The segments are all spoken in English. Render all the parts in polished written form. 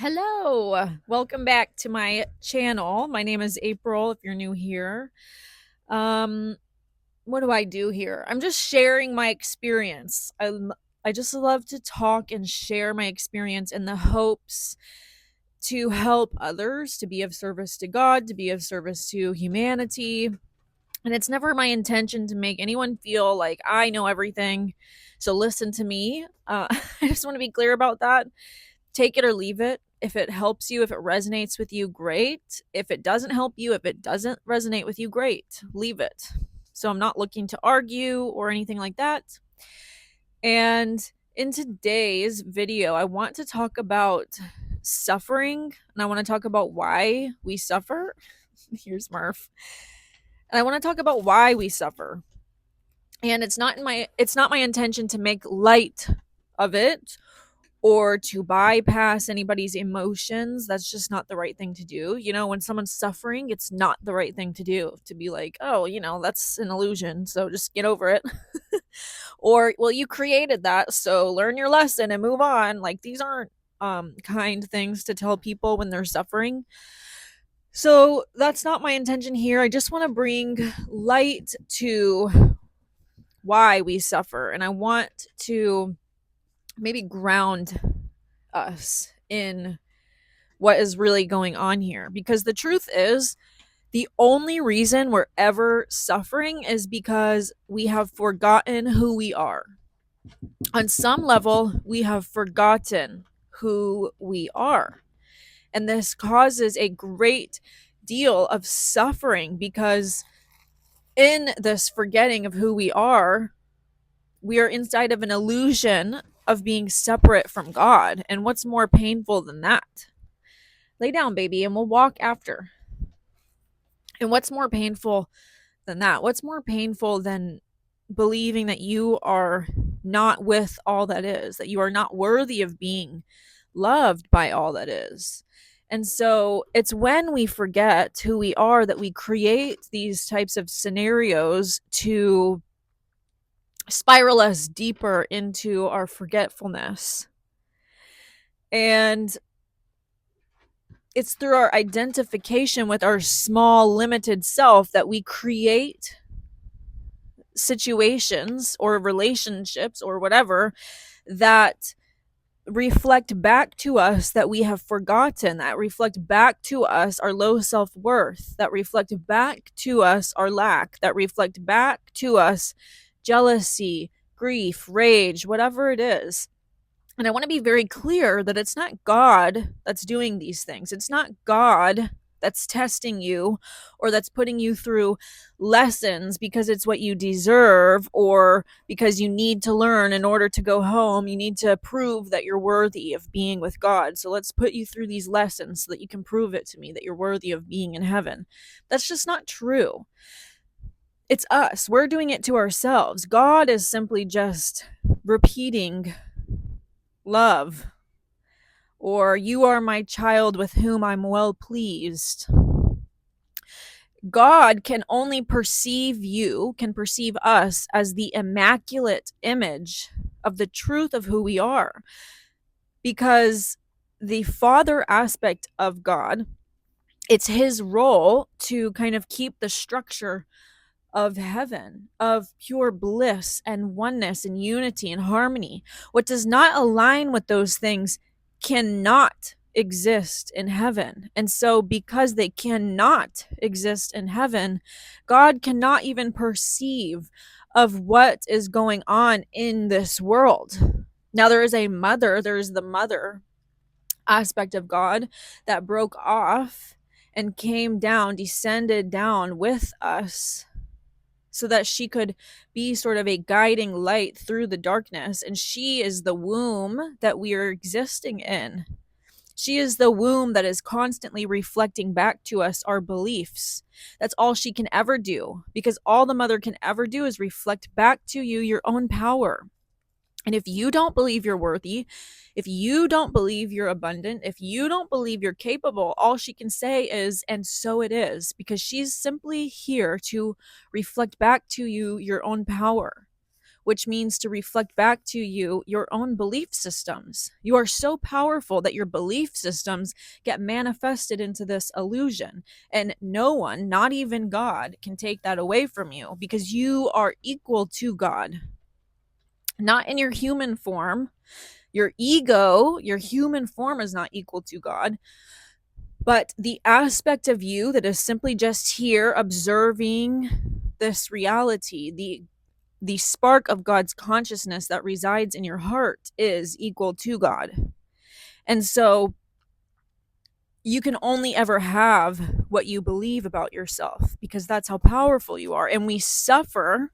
Hello, welcome back to my channel. My name is April if you're new here. Um what do I do here? I'm just sharing my experience. I just love to talk and share my experience in the hopes to help others, to be of service to God, to be of service to humanity. And it's never my intention to make anyone feel like I know everything. So listen to me. I just want to be clear about that. Take it or leave it. If it helps you, if it resonates with you, great. If it doesn't help you, if it doesn't resonate with you, great. Leave it. So I'm not looking to argue or anything like that. And in today's video, I want to talk about suffering and I want to talk about why we suffer. Here's Murph. And I want to talk about why we suffer. And it's not my intention to make light of it or to bypass anybody's emotions. That's just not the right thing to do. When someone's suffering, it's not the right thing to do to be like, oh, that's an illusion. So just get over it. Or, well, you created that. So learn your lesson and move on. Like, these aren't kind things to tell people when they're suffering. So that's not my intention here. I just want to bring light to why we suffer. And I want to maybe ground us in what is really going on here. Because the truth is, the only reason we're ever suffering is because we have forgotten who we are. On some level, we have forgotten who we are. And this causes a great deal of suffering because in this forgetting of who we are inside of an illusion of being separate from God. And what's more painful than that? Lay down, baby, and we'll walk after. And what's more painful than that? What's more painful than believing that you are not with all that is, that you are not worthy of being loved by all that is? And so it's when we forget who we are that we create these types of scenarios to spiral us deeper into our forgetfulness. And it's through our identification with our small, limited self that we create situations or relationships or whatever that reflect back to us that we have forgotten, that reflect back to us our low self-worth, that reflect back to us our lack, that reflect back to us jealousy, grief, rage, whatever it is. And I want to be very clear that it's not God that's doing these things. It's not God that's testing you or that's putting you through lessons because it's what you deserve or because you need to learn in order to go home. You need to prove that you're worthy of being with God. So let's put you through these lessons so that you can prove it to me that you're worthy of being in heaven. That's just not true. It's us. We're doing it to ourselves. God is simply just repeating love, or you are my child with whom I'm well pleased. God can only perceive you, can perceive us as the immaculate image of the truth of who we are. Because the father aspect of God, it's his role to kind of keep the structure of heaven, of pure bliss and oneness and unity and harmony. What does not align with those things cannot exist in heaven. And so, because they cannot exist in heaven, God cannot even perceive of what is going on in this world. Now, there's the mother aspect of God that broke off and came down, descended down with us so that she could be sort of a guiding light through the darkness. And she is the womb that we are existing in. She is the womb that is constantly reflecting back to us our beliefs. That's all she can ever do, because all the mother can ever do is reflect back to you your own power. And if you don't believe you're worthy, if you don't believe you're abundant, if you don't believe you're capable, all she can say is, and so it is, because she's simply here to reflect back to you your own power, which means to reflect back to you your own belief systems. You are so powerful that your belief systems get manifested into this illusion. And no one, not even God, can take that away from you because you are equal to God. Not in your human form. Your ego, your human form is not equal to God. But the aspect of you that is simply just here observing this reality, the spark of God's consciousness that resides in your heart is equal to God. And so you can only ever have what you believe about yourself because that's how powerful you are. And we suffer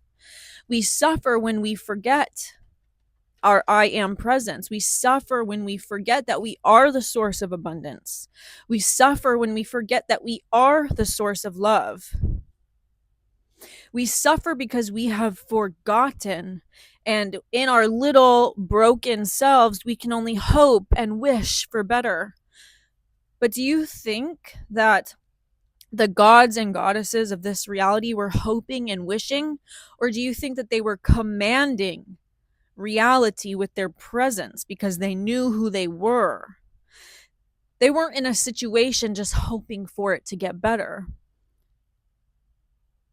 when we forget our I am presence. We suffer when we forget that we are the source of abundance. We suffer when we forget that we are the source of love. We suffer because we have forgotten, and in our little broken selves, we can only hope and wish for better. But do you think that the gods and goddesses of this reality were hoping and wishing? Or do you think that they were commanding reality with their presence because they knew who they were? They weren't in a situation just hoping for it to get better.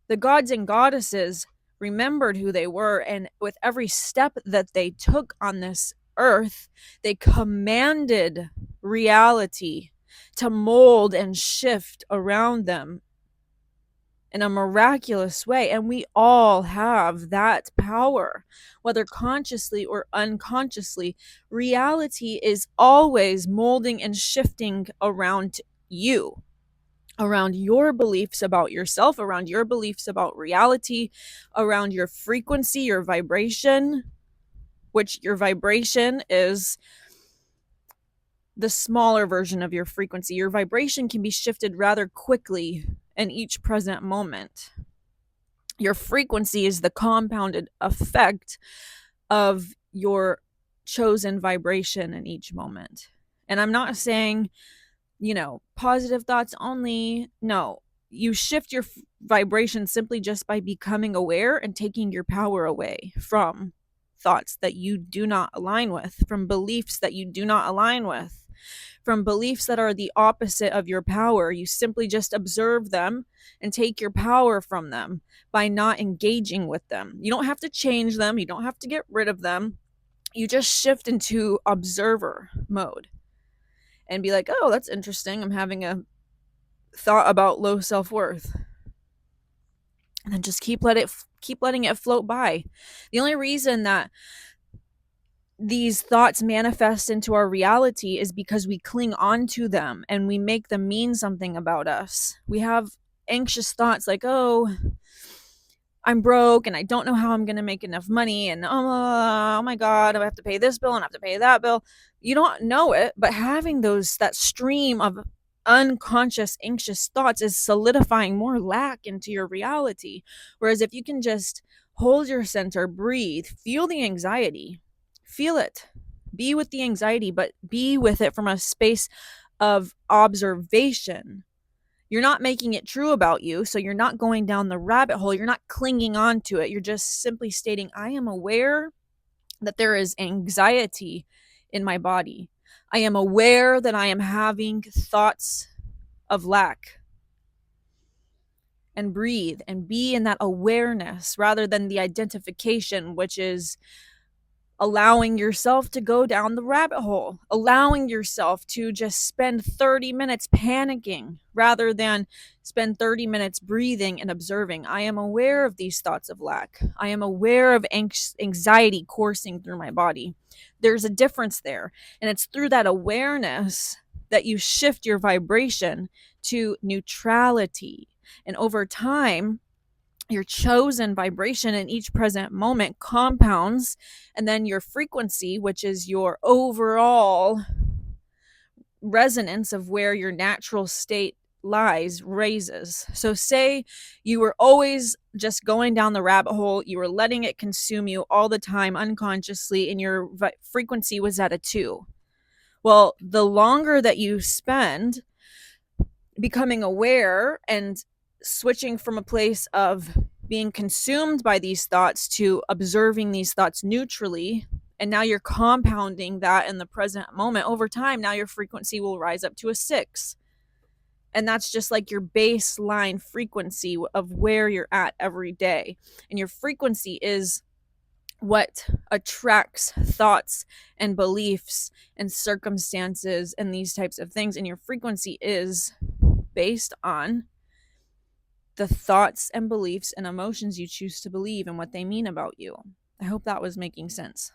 The gods and goddesses remembered who they were, and with every step that they took on this earth, they commanded reality to mold and shift around them in a miraculous way. And we all have that power, whether consciously or unconsciously. Reality is always molding and shifting around you, around your beliefs about yourself, around your beliefs about reality, around your frequency, your vibration, which your vibration is the smaller version of your frequency. Your vibration can be shifted rather quickly in each present moment. Your frequency is the compounded effect of your chosen vibration in each moment. And I'm not saying, positive thoughts only. No, you shift your vibration simply just by becoming aware and taking your power away from thoughts that you do not align with, from beliefs that you do not align with, from beliefs that are the opposite of your power. You simply just observe them and take your power from them by not engaging with them. You don't have to change them. You don't have to get rid of them. You just shift into observer mode and be like, oh, that's interesting. I'm having a thought about low self-worth. And then just keep letting it float by. The only reason that these thoughts manifest into our reality is because we cling on to them and we make them mean something about us. We have anxious thoughts like, oh, I'm broke and I don't know how I'm going to make enough money, and oh my God, I have to pay this bill and I have to pay that bill. You don't know it, but having that stream of unconscious anxious thoughts is solidifying more lack into your reality. Whereas if you can just hold your center, breathe, feel the anxiety, feel it, be with the anxiety, but be with it from a space of observation. You're not making it true about you, so you're not going down the rabbit hole. You're not clinging on to it. You're just simply stating, I am aware that there is anxiety in my body. I am aware that I am having thoughts of lack. And breathe and be in that awareness rather than the identification, which is allowing yourself to go down the rabbit hole, allowing yourself to just spend 30 minutes panicking rather than spend 30 minutes breathing and observing. I am aware of these thoughts of lack. I am aware of anxiety coursing through my body. There's a difference there. And it's through that awareness that you shift your vibration to neutrality. And over time, your chosen vibration in each present moment compounds, and then your frequency, which is your overall resonance of where your natural state lies, raises. So say you were always just going down the rabbit hole, you were letting it consume you all the time unconsciously, and your frequency was at a 2. Well, the longer that you spend becoming aware and switching from a place of being consumed by these thoughts to observing these thoughts neutrally. And now you're compounding that in the present moment. Over time, now your frequency will rise up to a 6. And that's just like your baseline frequency of where you're at every day. And your frequency is what attracts thoughts and beliefs and circumstances and these types of things. And your frequency is based on the thoughts and beliefs and emotions you choose to believe and what they mean about you. I hope that was making sense.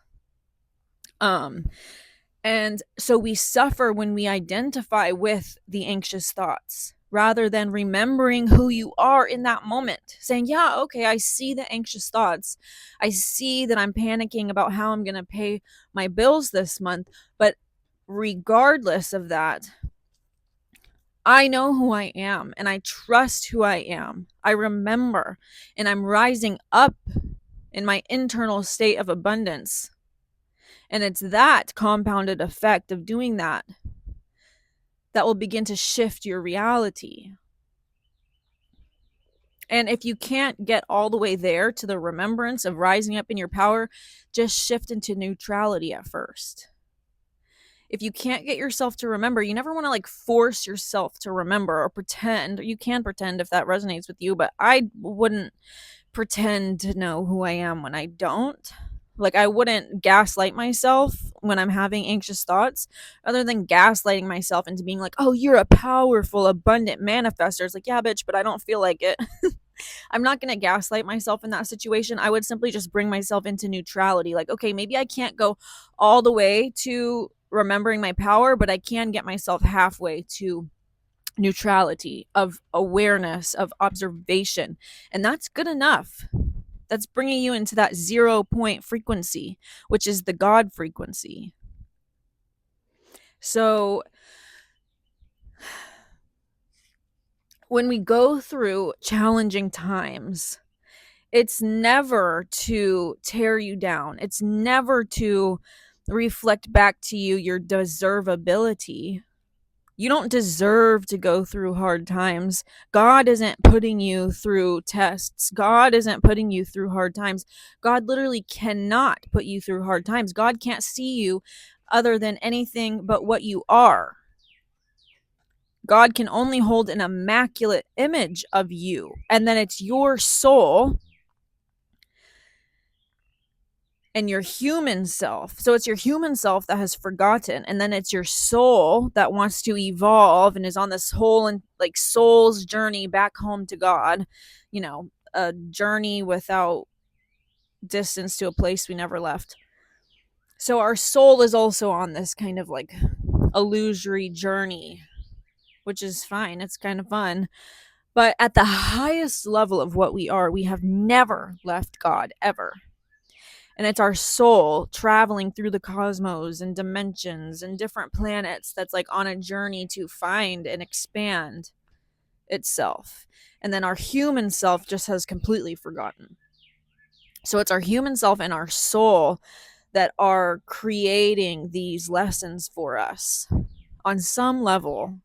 And so we suffer when we identify with the anxious thoughts rather than remembering who you are in that moment. Saying, yeah, okay, I see the anxious thoughts. I see that I'm panicking about how I'm going to pay my bills this month. But regardless of that, I know who I am and I trust who I am. I remember, and I'm rising up in my internal state of abundance. And it's that compounded effect of doing that that will begin to shift your reality. And if you can't get all the way there to the remembrance of rising up in your power, just shift into neutrality at first. If you can't get yourself to remember, you never want to like force yourself to remember or pretend. You can pretend if that resonates with you, but I wouldn't pretend to know who I am when I don't. Like, I wouldn't gaslight myself when I'm having anxious thoughts, other than gaslighting myself into being like, oh, you're a powerful, abundant manifester. It's like, yeah, bitch, but I don't feel like it. I'm not going to gaslight myself in that situation. I would simply just bring myself into neutrality. Like, okay, maybe I can't go all the way to remembering my power, but I can get myself halfway to neutrality, of awareness, of observation. And that's good enough. That's bringing you into that 0 point frequency, which is the God frequency. So when we go through challenging times, it's never to tear you down. It's never to reflect back to you your deservability. You don't deserve to go through hard times. God isn't putting you through tests. God isn't putting you through hard times. God literally cannot put you through hard times. God can't see you other than anything but what you are. God can only hold an immaculate image of you. And then it's your soul and your human self. So it's your human self that has forgotten, and then it's your soul that wants to evolve and is on this whole and like soul's journey back home to God, you know, a journey without distance to a place we never left. So our soul is also on this kind of like illusory journey, which is fine. It's kind of fun. But at the highest level of what we are, we have never left God, ever. And it's our soul traveling through the cosmos and dimensions and different planets that's like on a journey to find and expand itself. And then our human self just has completely forgotten. So it's our human self and our soul that are creating these lessons for us on some level.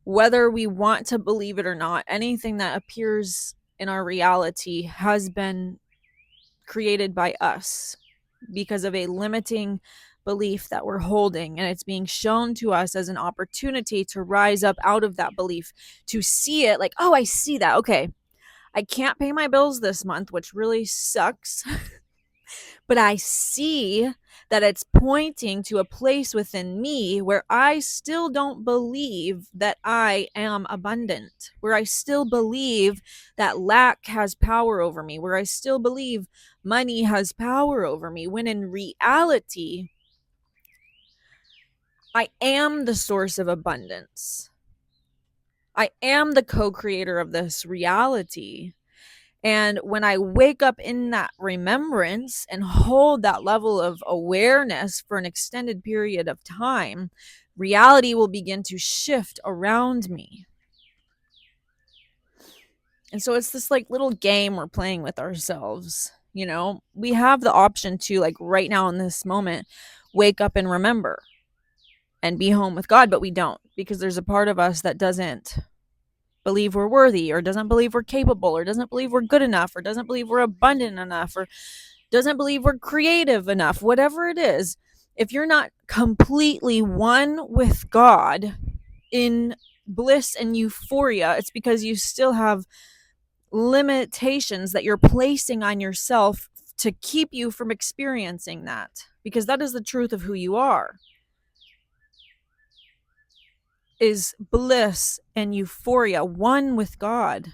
Whether we want to believe it or not, anything that appears in our reality has been created by us because of a limiting belief that we're holding, and it's being shown to us as an opportunity to rise up out of that belief, to see it like, oh, I see that. Okay, I can't pay my bills this month, which really sucks. But I see that it's pointing to a place within me where I still don't believe that I am abundant, where I still believe that lack has power over me, where I still believe money has power over me, when in reality, I am the source of abundance. I am the co-creator of this reality. And when I wake up in that remembrance and hold that level of awareness for an extended period of time, reality will begin to shift around me. And so it's this like little game we're playing with ourselves. You know, we have the option to, like, right now in this moment, wake up and remember and be home with God, but we don't, because there's a part of us that doesn't believe we're worthy, or doesn't believe we're capable, or doesn't believe we're good enough, or doesn't believe we're abundant enough, or doesn't believe we're creative enough, whatever it is, if you're not completely one with God in bliss and euphoria, it's because you still have limitations that you're placing on yourself to keep you from experiencing that, because that is the truth of who you are, is bliss and euphoria, one with God.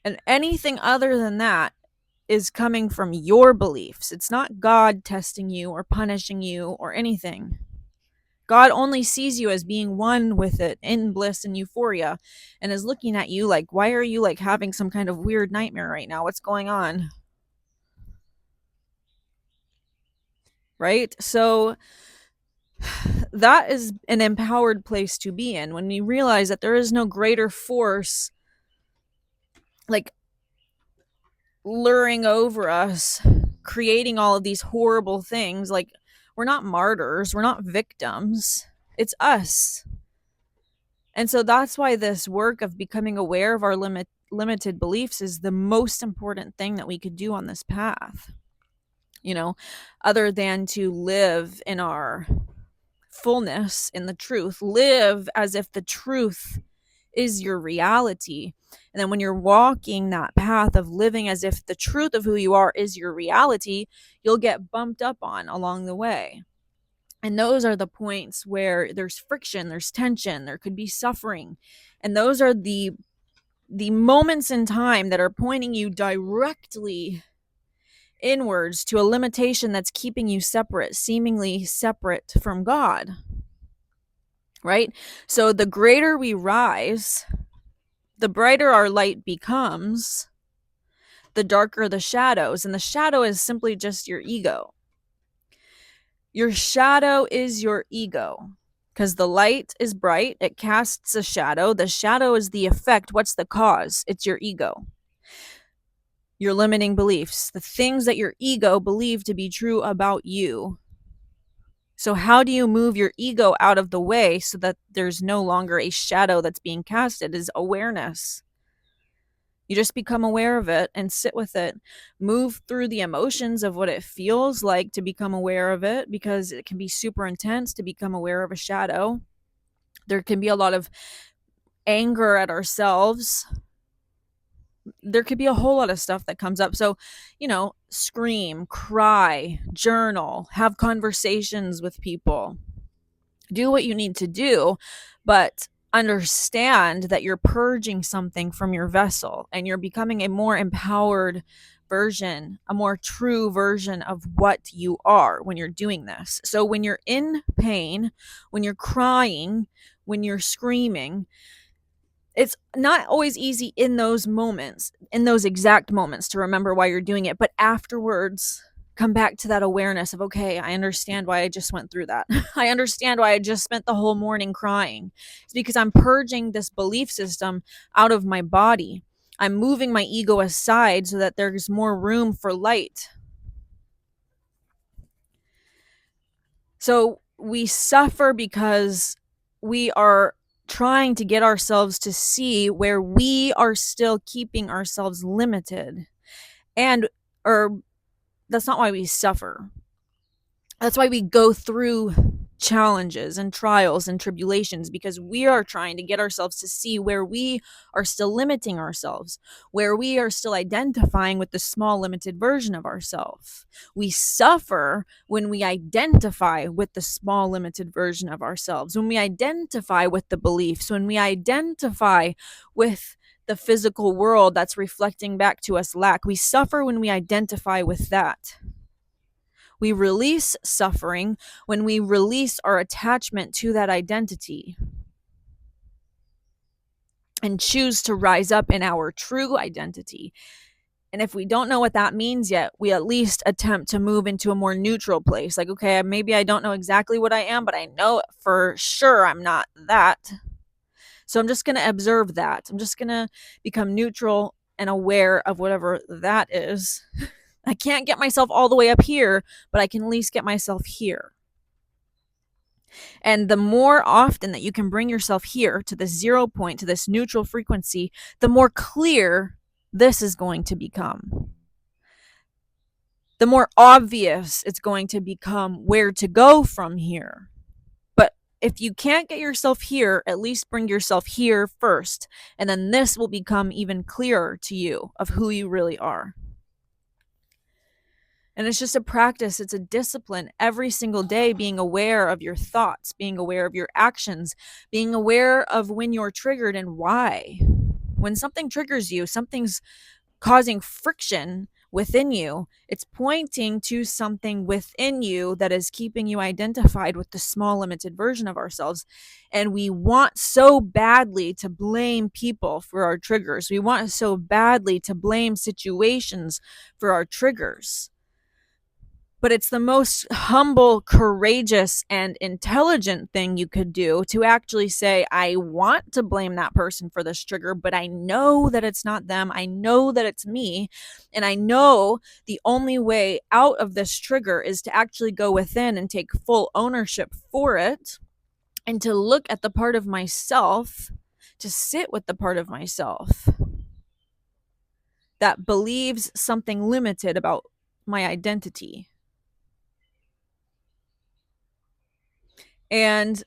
And anything other than that is coming from your beliefs. It's not God testing you or punishing you or anything. God only sees you as being one with it in bliss and euphoria, and is looking at you like, why are you like having some kind of weird nightmare right now? What's going on? Right? So that is an empowered place to be in, when you realize that there is no greater force like luring over us, creating all of these horrible things. Like, we're not martyrs, we're not victims, it's us. And so that's why this work of becoming aware of our limited beliefs is the most important thing that we could do on this path, other than to live in our fullness in the truth. Live as if the truth is your reality. And then when you're walking that path of living as if the truth of who you are is your reality, you'll get bumped up on along the way. And those are the points where there's friction, there's tension, there could be suffering. And those are the moments in time that are pointing you directly inwards to a limitation that's keeping you separate, seemingly separate from God. Right? So the greater we rise, the brighter our light becomes, the darker the shadows. And the shadow is simply just your ego. Your shadow is your ego, because the light is bright, it casts a shadow. The shadow is the effect. What's the cause? It's your ego. Your limiting beliefs, the things that your ego believe to be true about you. So how do you move your ego out of the way so that there's no longer a shadow that's being casted? Is awareness. You just become aware of it and sit with it. Move through the emotions of what it feels like to become aware of it, because it can be super intense to become aware of a shadow. There can be a lot of anger at ourselves. There could be a whole lot of stuff that comes up. So, scream, cry, journal, have conversations with people. Do what you need to do, but understand that you're purging something from your vessel, and you're becoming a more empowered version, a more true version of what you are when you're doing this. So when you're in pain, when you're crying, when you're screaming, it's not always easy in those moments, in those exact moments, to remember why you're doing it. But afterwards, come back to that awareness of, okay, I understand why I just went through that. I understand why I just spent the whole morning crying. It's because I'm purging this belief system out of my body. I'm moving my ego aside so that there's more room for light. So we suffer because we are trying to get ourselves to see where we are still keeping ourselves limited. Or that's not why we suffer. That's why we go through challenges and trials and tribulations, because we are trying to get ourselves to see where we are still limiting ourselves, where we are still identifying with the small limited version of ourselves. We suffer when we identify with the small limited version of ourselves, when we identify with the beliefs, when we identify with the physical world that's reflecting back to us lack. We suffer when we identify with that. We release suffering when we release our attachment to that identity and choose to rise up in our true identity. And if we don't know what that means yet, we at least attempt to move into a more neutral place. Like, okay, maybe I don't know exactly what I am, but I know for sure I'm not that. So I'm just going to observe that. I'm just going to become neutral and aware of whatever that is. I can't get myself all the way up here, but I can at least get myself here. And the more often that you can bring yourself here to this 0 point, to this neutral frequency, the more clear this is going to become. The more obvious it's going to become where to go from here. But if you can't get yourself here, at least bring yourself here first. And then this will become even clearer to you of who you really are. And it's just a practice, it's a discipline every single day, being aware of your thoughts, being aware of your actions, being aware of when you're triggered and why. When something triggers you, something's causing friction within you, it's pointing to something within you that is keeping you identified with the small, limited version of ourselves. And we want so badly to blame people for our triggers. We want so badly to blame situations for our triggers. But it's the most humble, courageous, and intelligent thing you could do to actually say, I want to blame that person for this trigger, but I know that it's not them. I know that it's me. And I know the only way out of this trigger is to actually go within and take full ownership for it, and to look at the part of myself, to sit with the part of myself that believes something limited about my identity. And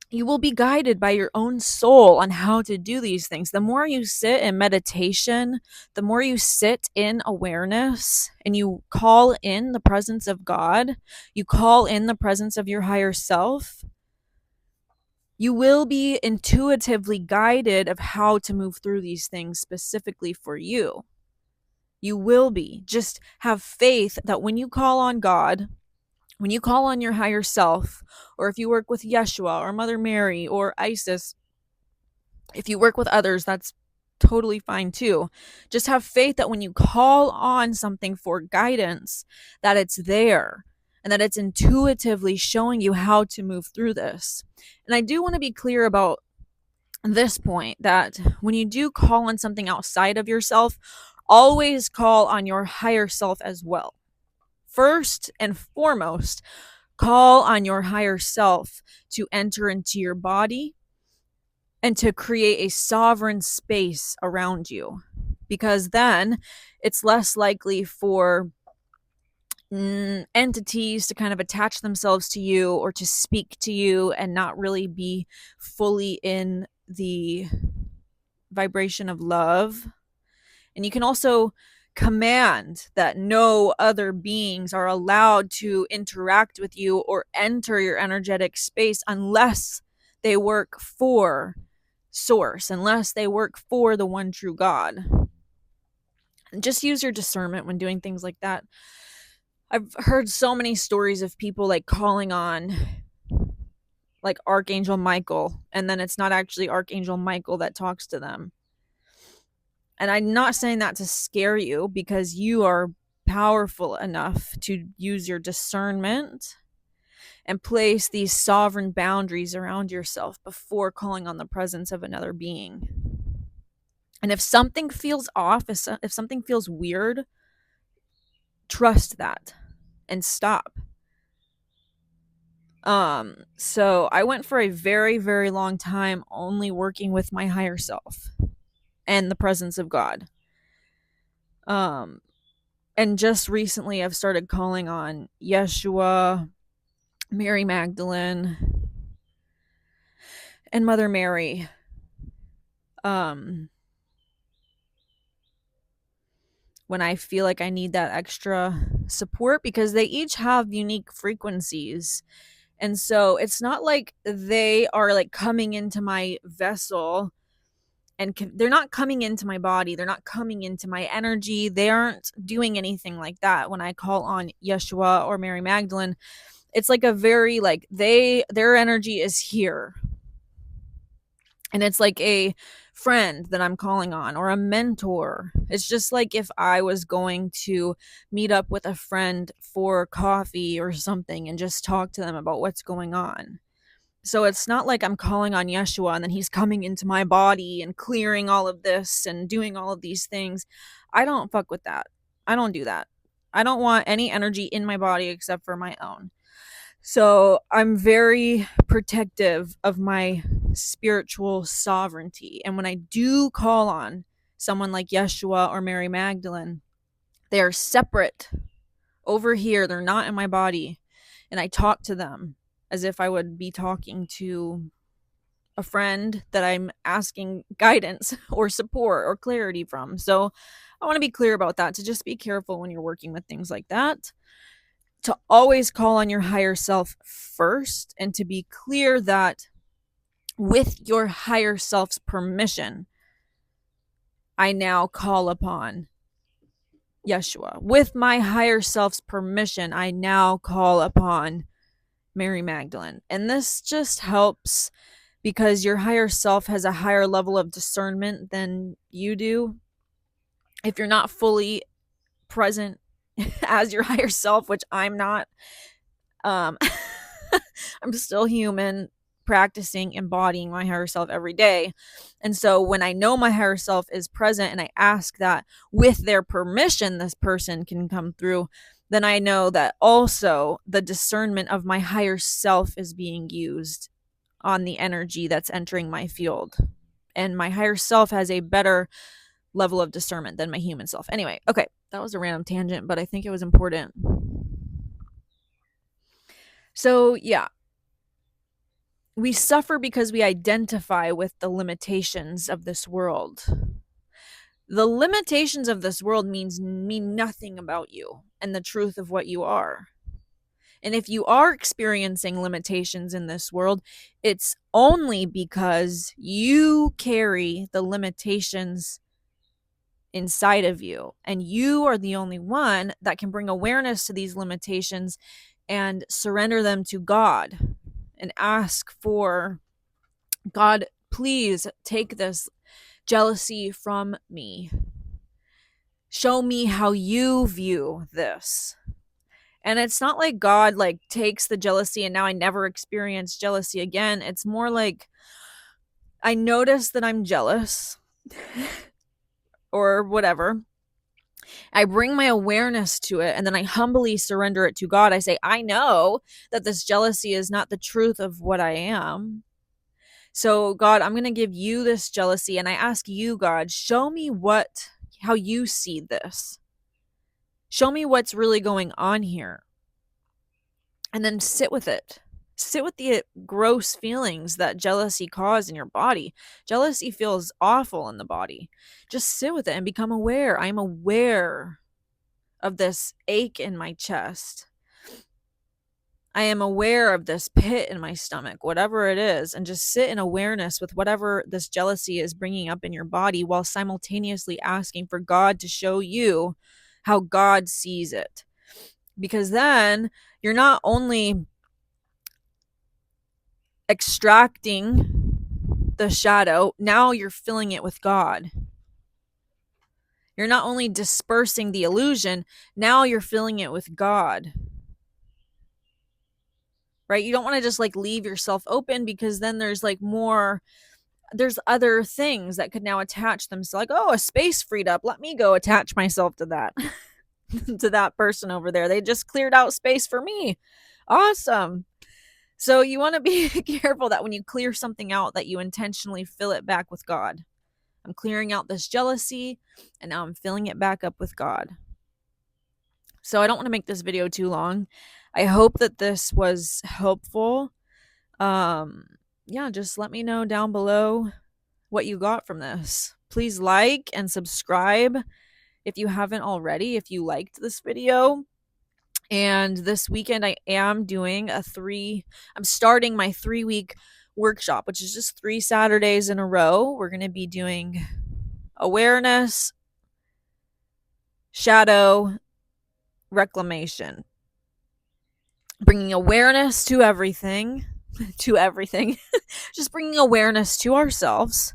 you will be guided by your own soul on how to do these things. The more you sit in meditation, the more you sit in awareness and you call in the presence of God, you call in the presence of your higher self, you will be intuitively guided of how to move through these things specifically for you. You will be. Just have faith that when you call on God, when you call on your higher self, or if you work with Yeshua or Mother Mary or Isis, if you work with others, that's totally fine too. Just have faith that when you call on something for guidance, that it's there and that it's intuitively showing you how to move through this. And I do want to be clear about this point, that when you do call on something outside of yourself, always call on your higher self as well. First and foremost, call on your higher self to enter into your body and to create a sovereign space around you, because then it's less likely for entities to kind of attach themselves to you or to speak to you and not really be fully in the vibration of love. And you can also command that no other beings are allowed to interact with you or enter your energetic space unless they work for source, unless they work for the one true God. And just use your discernment when doing things like that. I've heard so many stories of people like calling on like Archangel Michael, and then it's not actually Archangel Michael that talks to them. And I'm not saying that to scare you, because you are powerful enough to use your discernment and place these sovereign boundaries around yourself before calling on the presence of another being. And if something feels off, if something feels weird, trust that and stop. So I went for a very, very long time only working with my higher self and the presence of God. And just recently I've started calling on Yeshua, Mary Magdalene, and Mother Mary. When I feel like I need that extra support, because they each have unique frequencies. And so it's not like they are like coming into my vessel and they're not coming into my body. They're not coming into my energy. They aren't doing anything like that. When I call on Yeshua or Mary Magdalene, it's like a very like their energy is here. And it's like a friend that I'm calling on, or a mentor. It's just like if I was going to meet up with a friend for coffee or something and just talk to them about what's going on. So it's not like I'm calling on Yeshua and then he's coming into my body and clearing all of this and doing all of these things. I don't fuck with that. I don't do that. I don't want any energy in my body except for my own. So I'm very protective of my spiritual sovereignty. And when I do call on someone like Yeshua or Mary Magdalene, they are separate over here. They're not in my body. And I talk to them as if I would be talking to a friend that I'm asking guidance or support or clarity from. So I want to be clear about that, to just be careful when you're working with things like that, to always call on your higher self first, and to be clear that with your higher self's permission, I now call upon Yeshua. With my higher self's permission, I now call upon Mary Magdalene. And this just helps because your higher self has a higher level of discernment than you do. If you're not fully present as your higher self, which I'm not, I'm still human, practicing embodying my higher self every day. And so when I know my higher self is present and I ask that with their permission this person can come through, then I know that also the discernment of my higher self is being used on the energy that's entering my field. And my higher self has a better level of discernment than my human self. Anyway, okay, that was a random tangent, but I think it was important. So, yeah, we suffer because we identify with the limitations of this world. The limitations of this world mean nothing about you and the truth of what you are. And if you are experiencing limitations in this world, it's only because you carry the limitations inside of you. And you are the only one that can bring awareness to these limitations and surrender them to God and ask for, God, please take this jealousy from me. Show me how you view this. And it's not like God like takes the jealousy and now I never experience jealousy again. It's more like I notice that I'm jealous or whatever. I bring my awareness to it and then I humbly surrender it to God. I say, I know that this jealousy is not the truth of what I am. So God, I'm going to give you this jealousy. And I ask you, God, show me how you see this. Show me what's really going on here. And then sit with it. Sit with the gross feelings that jealousy causes in your body. Jealousy feels awful in the body. Just sit with it and become aware. I'm aware of this ache in my chest. I am aware of this pit in my stomach, whatever it is, and just sit in awareness with whatever this jealousy is bringing up in your body while simultaneously asking for God to show you how God sees it. Because then you're not only extracting the shadow, now you're filling it with God. You're not only dispersing the illusion, now you're filling it with God. Right? You don't want to just like leave yourself open, because then there's other things that could now attach themselves. Like, oh, a space freed up. Let me go attach myself to that, to that person over there. They just cleared out space for me. Awesome. So you want to be careful that when you clear something out, that you intentionally fill it back with God. I'm clearing out this jealousy and now I'm filling it back up with God. So I don't want to make this video too long. I hope that this was helpful. Yeah, just let me know down below what you got from this. Please like and subscribe if you haven't already, if you liked this video. And this weekend I am doing I'm starting my 3-week workshop, which is just 3 Saturdays in a row. We're going to be doing awareness, shadow, reclamation. Bringing awareness to everything, just bringing awareness to ourselves.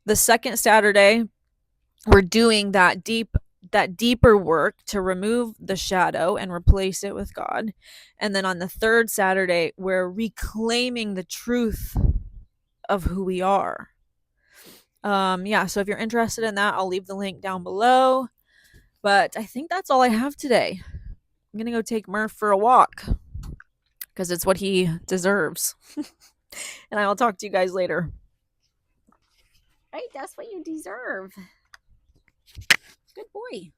The second Saturday, we're doing that deeper work to remove the shadow and replace it with God. And then on the third Saturday, we're reclaiming the truth of who we are. So if you're interested in that, I'll leave the link down below. But I think that's all I have today. I'm gonna go take Murph for a walk because it's what he deserves. And I'll talk to you guys later. Right, that's what you deserve. Good boy.